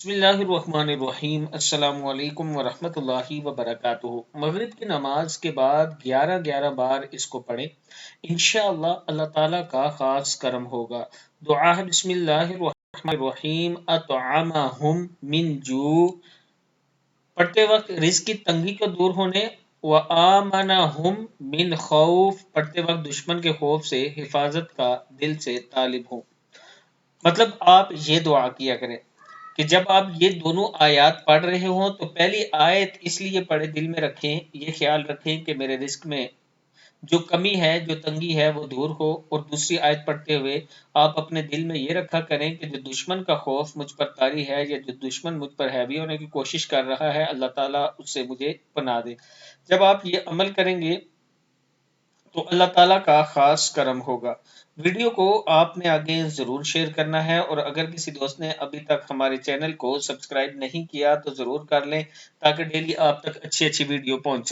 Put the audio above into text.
बिस्मिल्लाहिर्रहमानिर्रहीम। अस्सलाम वालेकुम वरहमतुल्लाहि वबरकातुहू। मगरिब की नमाज के बाद 11 बार इसको पढ़ें। इंशाअल्लाह अल्लाह ताला का खास करम होगा। दुआ है बिस्मिल्लाहिर्रहमानिर्रहीम। अतअमहुम मिन जू, पढ़ते वक्त रिज्क की तंगी को दूर होने, व आमनहुम मिन खौफ, पढ़ते वक्त दुश्मन के खौफ से हिफाजत का दिल से तालिब हो। मतलब आप ये दुआ किया करें कि जब आप ये दोनों आयत पढ़ रहे हों तो पहली आयत इसलिए पढ़े, दिल में रखें, ये ख्याल रखें कि मेरे रिस्क में जो कमी है, जो तंगी है वो दूर हो। और दूसरी आयत पढ़ते हुए आप अपने दिल में ये रखा करें कि जो दुश्मन का खौफ मुझ पर तारी है, या जो दुश्मन मुझ पर हैवी होने की कोशिश कर रहा है, अल्लाह ताला उससे मुझे पनाह दे। जब आप ये अमल करेंगे तो अल्लाह ताला का खास करम होगा। वीडियो को आपने आगे ज़रूर शेयर करना है, और अगर किसी दोस्त ने अभी तक हमारे चैनल को सब्सक्राइब नहीं किया तो ज़रूर कर लें, ताकि डेली आप तक अच्छी अच्छी वीडियो पहुंच